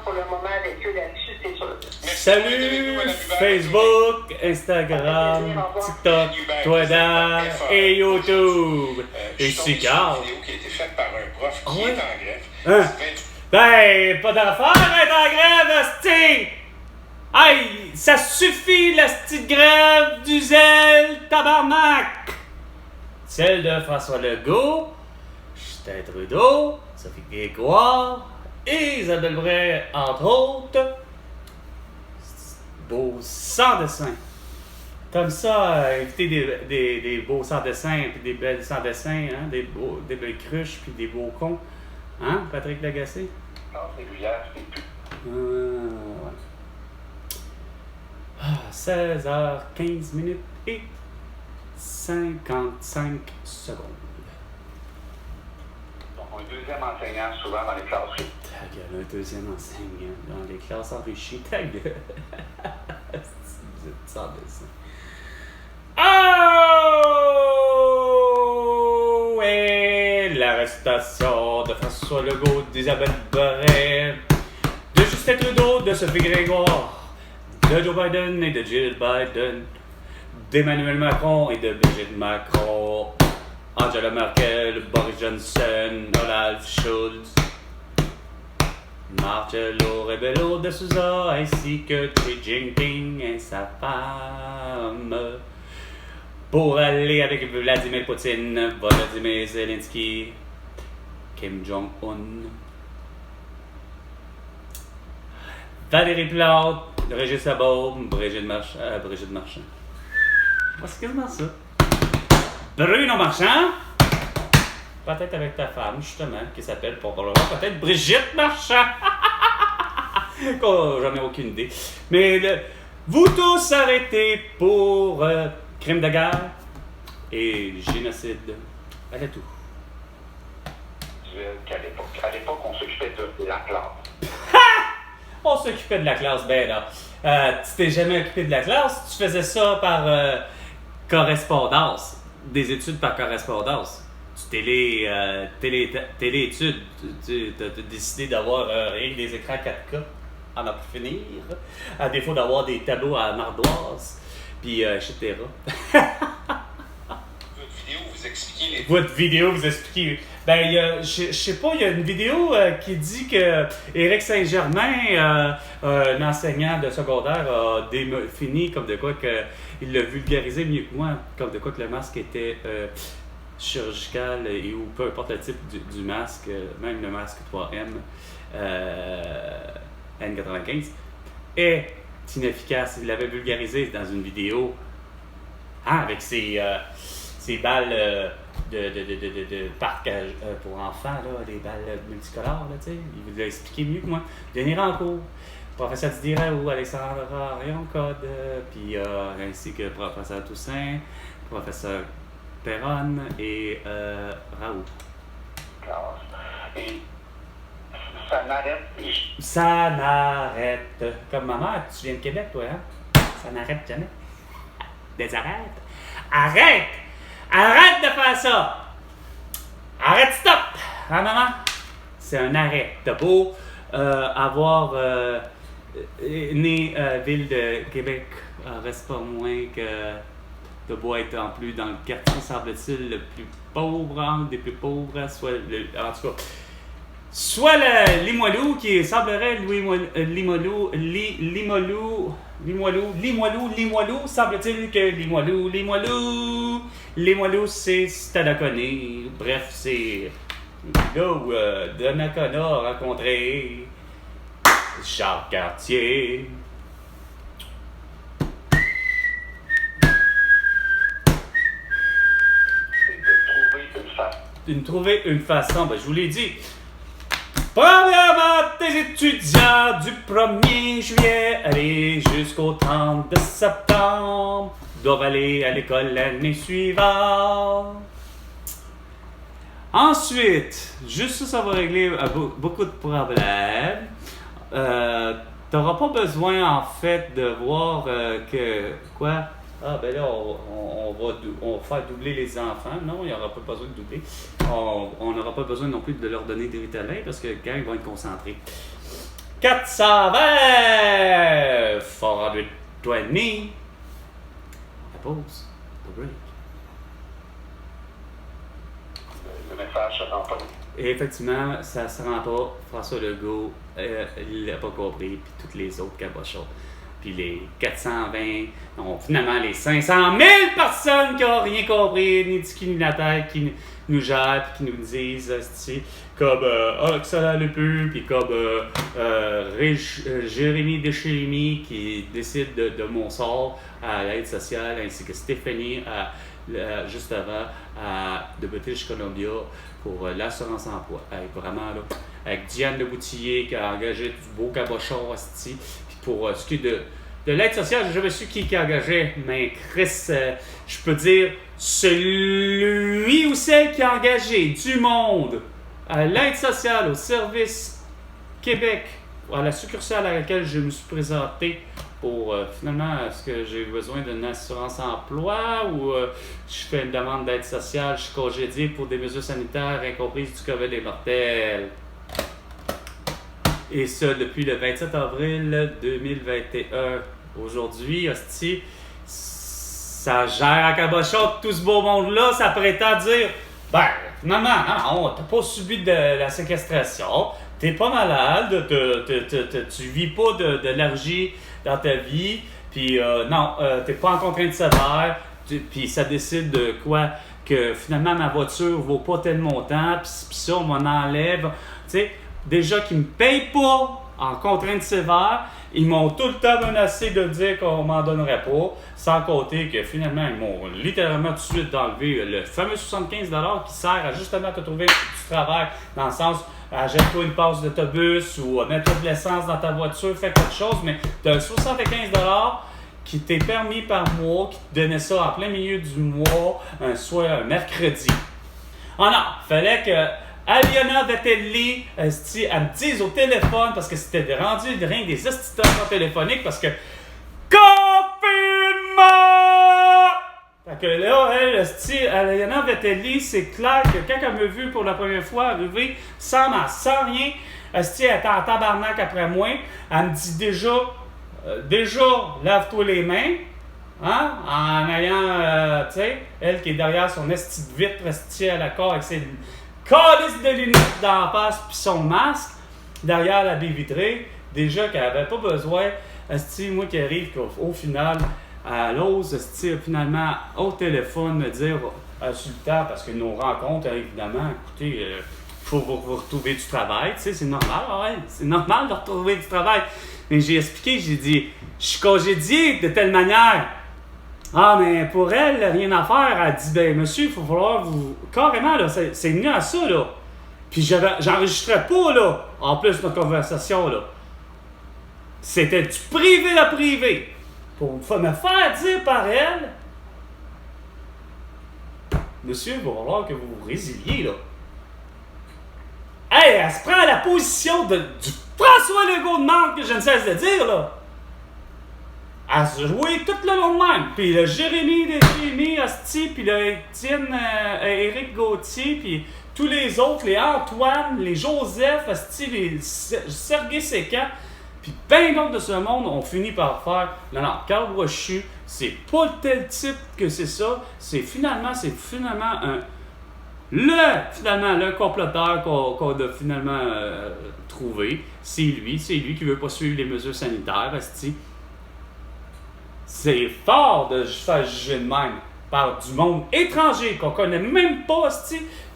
pour le moment avec eux là-dessus, c'est sûr. Salut Facebook, Instagram, TikTok, Twitter et YouTube. Ici Carl. Une vidéo qui a été faite par un prof qui est en grève. Hein? Ben, pas d'affaire être en grève, hostie! Hey, ça suffit, la petite grève du zèle, tabarnak! Celle de François Legault, Justin Trudeau, Sophie Grégoire et Isabelle Bray, entre autres. Beau sans-dessin. Comme ça, éviter des beaux sans-dessins et des belles sans-dessins, hein? Des belles cruches puis des beaux cons. Hein, Patrick Lagacé? Non, régulière, c'est plus. Ouais. 16h15 minutes et 55 secondes. Donc, un deuxième enseignant, souvent dans les classes. Ta gueule, un deuxième enseignant dans les classes enrichies. Ta gueule. Vous êtes sans dessin. Oh! Et l'arrestation de François Legault, d'Isabelle Bray, de Justin Trudeau, de Sophie Grégoire, de Joe Biden et de Jill Biden, d'Emmanuel Macron et de Brigitte Macron, Angela Merkel, Boris Johnson, Olaf Scholz, Marcelo Rebelo de Souza, ainsi que Xi Jinping et sa femme, pour aller avec Vladimir Poutine, Volodymyr Zelensky, Kim Jong-un, Valérie Plante, Régis Sabot, Brigitte Marchand. C'est quasiment ça. Bruno Marchand. Peut-être avec ta femme, justement, qui s'appelle probablement peut-être Brigitte Marchand. J'en ai aucune idée. Mais vous tous arrêtés pour crime de guerre et génocide. Voilà tout. À l'époque, on s'occupait de la classe. On s'occupait de la classe, ben là. Tu t'es jamais occupé de la classe, tu faisais ça par correspondance, des études par correspondance. Tu télé-études, tu as décidé d'avoir rien que des écrans 4K à n'en plus finir, à défaut d'avoir des tableaux à ardoise, puis etc. Votre vidéo vous expliquez. Ben, je sais pas, il y a une vidéo qui dit que Éric Saint-Germain, un enseignant de secondaire, a défini comme de quoi que il l'a vulgarisé mieux que moi, comme de quoi que le masque était chirurgical et ou peu importe le type du masque, même le masque 3M N95, est inefficace. Il l'avait vulgarisé dans une vidéo avec ses balles de parc pour enfants, là, des balles multicolores, là, tu sais. Il vous l'a expliqué mieux que moi. Denis Rancourt, professeur Didier Raoult, Alexandre Rayon Code, puis ainsi que professeur Toussaint, professeur Perron et Raoult. Et ça n'arrête. Ça n'arrête. Comme ma mère, tu viens de Québec, toi, hein? Ça n'arrête jamais. Des arrêtes. Arrête! Arrête de faire ça! Arrête, stop! Hein, maman? C'est un arrêt. T'as beau avoir né ville de Québec, reste pas moins que t'as beau être en plus dans le quartier, semble-t-il, le plus pauvre, un des plus pauvres, soit en tout cas, soit le Limoilou, qui semblerait Limoilou, semble-t-il que Limoilou, c'est Stadacone. Bref, c'est là où Donnacona a rencontré Jacques Cartier. De trouver une façon, ben, je vous l'ai dit. Premièrement, tes étudiants du 1er juillet aller jusqu'au 30 septembre doivent aller à l'école l'année suivante. Ensuite, juste ça va régler beaucoup de problèmes. T'auras pas besoin, en fait, de voir que... Quoi? Ah, ben là, on va faire doubler les enfants. Non, il n'y aura pas besoin de doubler. On n'aura pas besoin non plus de leur donner des Ritalin parce que quand ils vont être concentrés. 420, 420, la pause, the break. Le message se rend pas. Et effectivement, ça ne se rend pas. François Legault, il l'a pas compris, puis toutes les autres cabochons. Puis les 420, non, finalement les 500 000 personnes qui n'ont rien compris, ni du cul ni de la tête, qui nous gèrent, puis qui nous disent, comme que ça allait plus, puis comme Jérémy Deschémy qui décide de mon sort à l'aide sociale, ainsi que Stéphanie, juste avant, de British Columbia pour l'assurance emploi. Vraiment, là, avec Diane Le Boutillier qui a engagé du beau cabochon, puis pour ce qui est de l'aide sociale, j'ai jamais su qui a engagé, mais Chris, je peux dire, celui ou celle qui a engagé du monde à l'aide sociale, au service Québec, à la succursale à laquelle je me suis présenté pour finalement, est-ce que j'ai besoin d'une assurance emploi ou je fais une demande d'aide sociale, je suis congédié pour des mesures sanitaires incomprises du COVID des mortels. Et ça, depuis le 27 avril 2021. Aujourd'hui, hostie, ça gère à cabochon tout ce beau monde-là, ça prétend dire, ben, finalement, non, t'as pas subi de la séquestration, t'es pas malade, tu vis pas d'allergie dans ta vie, puis non, t'es pas en contrainte sévère, puis ça décide de quoi, que finalement ma voiture vaut pas tel montant, puis ça, on m'en enlève, tu sais. Déjà qu'ils ne me payent pas en contrainte sévère, ils m'ont tout le temps menacé de dire qu'on m'en donnerait pas, sans compter que finalement, ils m'ont littéralement tout de suite enlevé le fameux 75$ qui sert à justement te trouver du travail, dans le sens, achète-toi une passe d'autobus ou mets-toi de l'essence dans ta voiture, fais quelque chose, mais tu as 75$ qui t'est permis par mois, qui te donnait ça en plein milieu du mois, soit un mercredi. Oh non, fallait que Aliona Vettelli, elle me dise au téléphone, parce que c'était rendu rien des institutions téléphoniques, parce que confinement! Fait que là, Aliona Vettelli, c'est clair que quand elle m'a vu pour la première fois arriver, sans masque, sans rien, elle était en tabarnak après moi, elle me dit déjà, lave-toi les mains, hein, en ayant, tu sais, elle qui est derrière son esti de vitre, esti à la corde avec ses calice de lunettes d'en face puis son masque derrière la baie vitrée, déjà qu'elle n'avait pas besoin, moi qui arrive qu'au final, elle ose finalement au téléphone me dire insultant parce que nos rencontres, évidemment, écoutez, faut vous retrouver du travail, tu sais, c'est normal, ouais, c'est normal de retrouver du travail. Mais j'ai expliqué, j'ai dit, je suis congédié de telle manière. Ah, mais pour elle, rien à faire. Elle dit, ben, monsieur, il faut falloir vous. Carrément, là, c'est venu à ça, là. Puis j'enregistrais pas, là, en plus, notre conversation, là. C'était du privé à privé. Pour me faire dire par elle, monsieur, il va falloir que vous vous résiliez, là. Hey, elle se prend à la position du François Legault de Nantes que je ne cesse de dire, là. À se jouer tout le long de même. Puis le Jérémy Asti, puis le Étienne, Éric Gauthier, puis tous les autres, les Antoine, les Joseph, Asti, les Sergueï Sécan, puis ben d'autres de ce monde ont fini par faire non, Carl Brochu, c'est pas tel type que c'est ça, c'est finalement le comploteur qu'on a finalement trouvé. C'est lui qui veut pas suivre les mesures sanitaires, Asti. C'est fort de se faire juger de même par du monde étranger qu'on connaît même pas,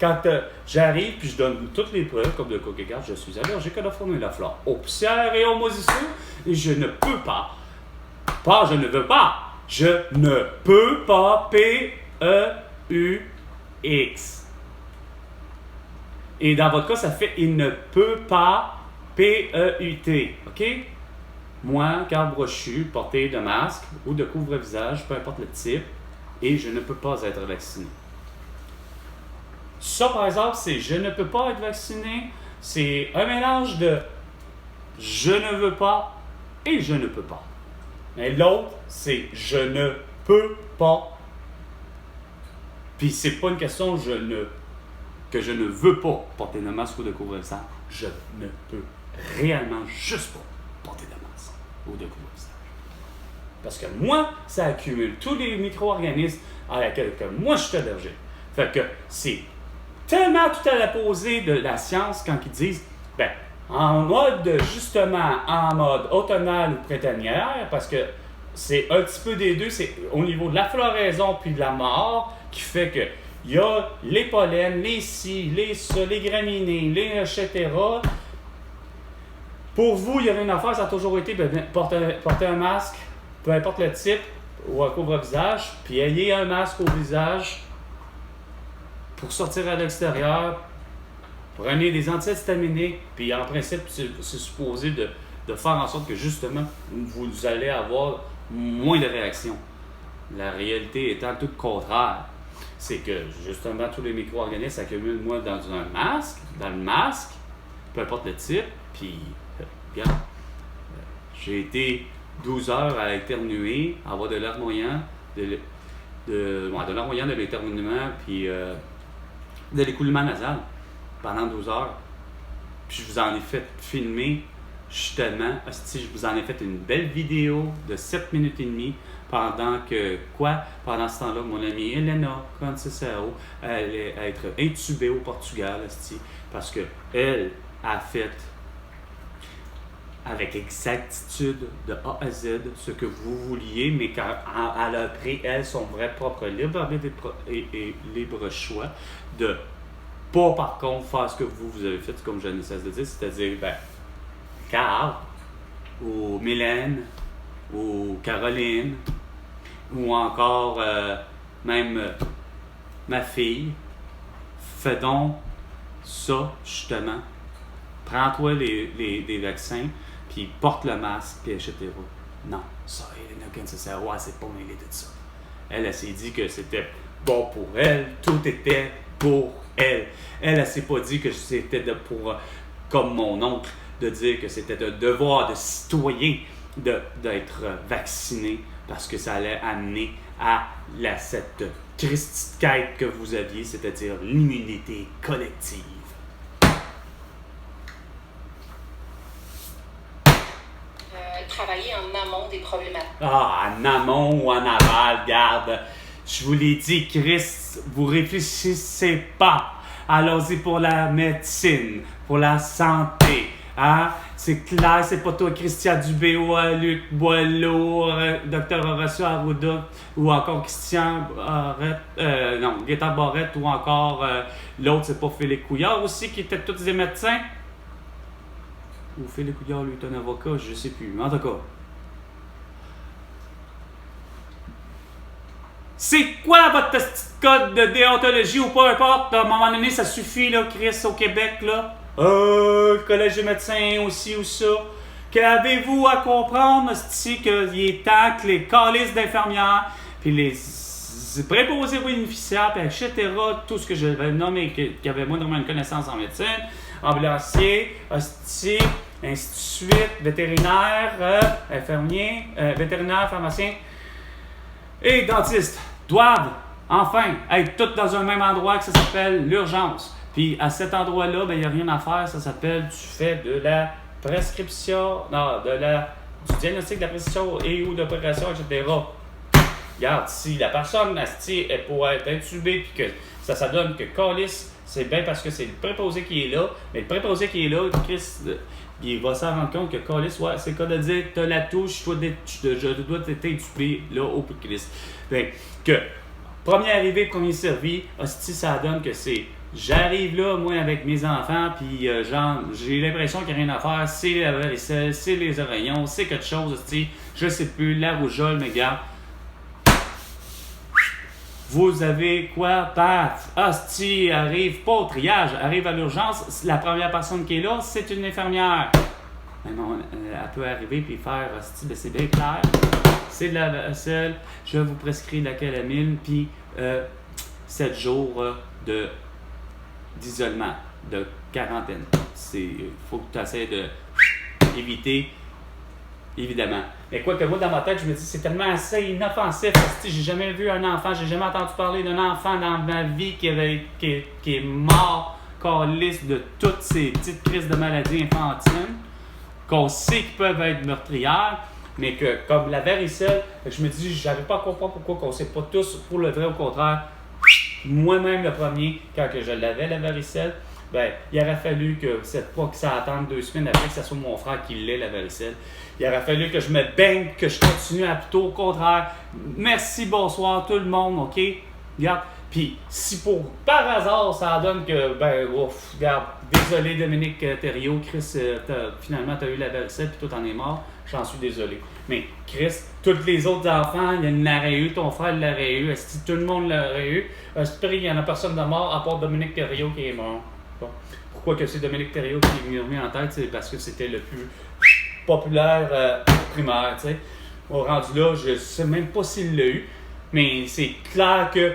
quand j'arrive puis je donne toutes les preuves, comme de quoi, regarde, je suis allergique à la faune et la flore, aux poussières et aux moisissures, et je ne peux pas. Je ne veux pas. Je ne peux pas. P-E-U-X. Et dans votre cas, ça fait il ne peut pas. P-E-U-T. OK? Moi, Carl Brochu, porter de masque ou de couvre-visage, peu importe le type, et je ne peux pas être vacciné. Ça, par exemple, c'est je ne peux pas être vacciné, c'est un mélange de je ne veux pas et je ne peux pas. Mais l'autre, c'est je ne peux pas. Puis c'est pas une question que je ne veux pas porter de masque ou de couvre-visage. Je ne peux réellement juste pour porter de la masse ou de couvrir le visage. Parce que moi, ça accumule tous les micro-organismes à laquelle moi je suis allergique. Fait que c'est tellement tout à l'opposé de la science quand ils disent, ben, en mode justement, en mode automnal ou printanière, parce que c'est un petit peu des deux, c'est au niveau de la floraison puis de la mort qui fait que il y a les pollens, les ci, les ça, les graminées, les etc. Pour vous, il y a une affaire, ça a toujours été porter un masque, peu importe le type, ou un couvre-visage, puis ayez un masque au visage pour sortir à l'extérieur. Prenez des antihistaminiques, puis en principe, c'est supposé de faire en sorte que justement, vous allez avoir moins de réactions. La réalité étant tout le contraire. C'est que justement, tous les micro-organismes s'accumulent moi dans le masque, peu importe le type, puis regarde, j'ai été 12 heures à éternuer, à avoir de l'air moyen, de l'air moyen, de l'éternuement, puis de l'écoulement nasal pendant 12 heures. Puis je vous en ai fait filmer, justement, je vous en ai fait une belle vidéo de 7 minutes et demie pendant ce temps-là, mon amie Helena Conceição allait être intubée au Portugal, parce qu'elle a fait avec exactitude de A à Z ce que vous vouliez, mais quand elle a pris, elle, son vrai propre libre arbitre et libre choix de pas, par contre, faire ce que vous avez fait, comme je ne cesse de dire, c'est-à-dire, Carl, ou Mylène, ou Caroline, ou encore même ma fille, fais donc ça, justement. Prends-toi les vaccins, puis porte le masque, puis etc. Non, ça, Helena Conceição, elle s'est pas mêlée de ça. Elle s'est dit que c'était bon pour elle, tout était pour elle. Elle s'est pas dit que c'était comme mon oncle, de dire que c'était un devoir de citoyen d'être vacciné, parce que ça allait amener à cette triste quête que vous aviez, c'est-à-dire l'immunité collective. Travailler en amont des problématiques. Ah, en amont ou en aval, regarde. Je vous l'ai dit, Chris, vous réfléchissez pas. Allons-y pour la médecine, pour la santé. Hein? C'est clair, c'est pas toi, Christian Dubé, ou Luc Boileau, Dr. Horacio Arruda, ou encore Christian Gaétan Barrette, ou encore l'autre, c'est pas Philippe Couillard aussi, qui étaient tous des médecins. Ou Philippe Couillard, lui, est un avocat, je sais plus. Mais en tout cas. C'est quoi votre petit code de déontologie ou peu importe? À un moment donné, ça suffit, là, Chris, au Québec, là. Le collège des médecins aussi ou ça. Qu'avez-vous à comprendre, c'est qu'il est temps que les calices d'infirmières, puis les préposés bénéficiaires, puis etc., tout ce que je vais nommer, qui avait moins une connaissance en médecine, ambulancier, hostie, ainsi de suite, vétérinaire, infirmier, vétérinaire, pharmacien et dentiste doivent enfin être tous dans un même endroit que ça s'appelle l'urgence. Puis à cet endroit-là, il n'y a rien à faire, ça s'appelle, tu fais de la prescription, du diagnostic de la prescription et ou d'opération, etc. Regarde, si la personne est pour être intubée puis que ça donne que calice, c'est bien parce que c'est le préposé qui est là, mais le préposé qui est là, Chris, il va s'en rendre compte que calice, ouais, c'est le cas de dire, t'as la touche, je dois t'être intubé là au plus de Christ. Fait que, premier arrivé, premier servi, hostie, ça donne que c'est, j'arrive là, moi, avec mes enfants, puis j'ai l'impression qu'il n'y a rien à faire, c'est la vaisselle, c'est les oreillons, c'est quelque chose, hostie, je sais plus, la rougeole, mes gars. Vous avez quoi? Paf! Hostie, arrive pas au triage, arrive à l'urgence. La première personne qui est là, c'est une infirmière. Mais non, elle peut arriver puis faire, hostie, c'est bien clair. C'est de la vaisselle, je vous prescris de la calamine, puis 7 jours d'isolement, de quarantaine. Il faut que tu essaies d'éviter, évidemment. Mais quoi que moi, dans ma tête, je me dis, c'est tellement assez inoffensif. J'ai jamais vu un enfant, j'ai jamais entendu parler d'un enfant dans ma vie qui est mort, calisse de toutes ces petites crises de maladies infantines. qu'on sait qu'ils peuvent être meurtrières, mais que, comme la varicelle, je me dis, j'arrive pas à comprendre pourquoi qu'on sait pas tous, pour le vrai, au contraire, moi-même le premier, quand que je l'avais, la varicelle, ben, il aurait fallu que, pas que ça attende 2 semaines après que ce soit mon frère qui l'ait, la varicelle. Il aurait fallu que je me baigne, que je continue à plutôt au contraire. Merci, bonsoir tout le monde, OK? Regarde. Puis, si par hasard, ça donne que, ben, ouf, regarde, désolé Dominique Thériault, Chris, finalement, t'as eu la varicelle puis toi, t'en es mort, j'en suis désolé. Mais, Chris, tous les autres enfants, il l'aurait eu, ton frère l'aurait eu, est-ce que tout le monde l'aurait eu? Il n'y en a personne de mort à part Dominique Thériault qui est mort. Bon. Pourquoi que c'est Dominique Thériault qui m'est remis en tête? C'est parce que c'était le plus populaire primaire, tu sais. Au rendu là, je sais même pas s'il l'a eu, mais c'est clair que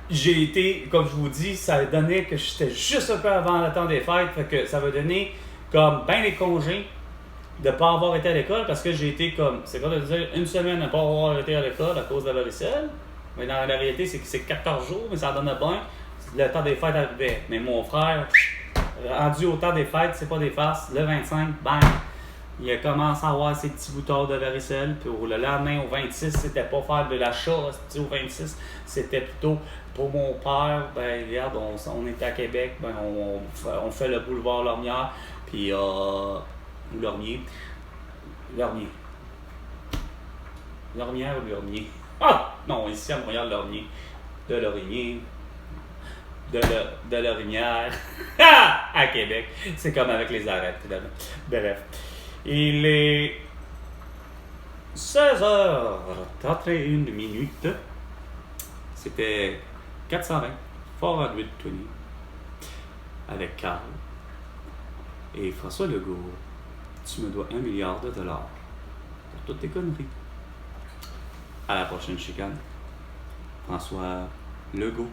j'ai été, comme je vous dis, ça donnait que j'étais juste un peu avant le temps des fêtes, fait que ça va donner comme ben les congés de ne pas avoir été à l'école parce que j'ai été comme, c'est quoi de dire, une semaine à ne pas avoir été à l'école à cause de la varicelle. Mais dans la réalité, c'est que c'est 14 jours, mais ça en donne bien. Le temps des fêtes arrivait. Mais mon frère, rendu au temps des fêtes, c'est pas des farces, le 25, bang! Il a commencé à avoir ses petits boutons de varicelle. Puis le lendemain, au 26, c'était pas faire de l'achat. Au 26, c'était plutôt pour mon père. Ben, regarde, on était à Québec. Ben, on fait le boulevard Lormière. Puis, ou Lormier. Lormier. Lormière ou Lormier? Ah! Non, ici à Montréal, Lormier. De Lorimier. De Lorimière. À Québec. C'est comme avec les arêtes. Bref. Il est 16h31. C'était 420, 420, avec Carl et François Legault. Tu me dois $1 milliard pour toutes tes conneries. À la prochaine chicane. François Legault.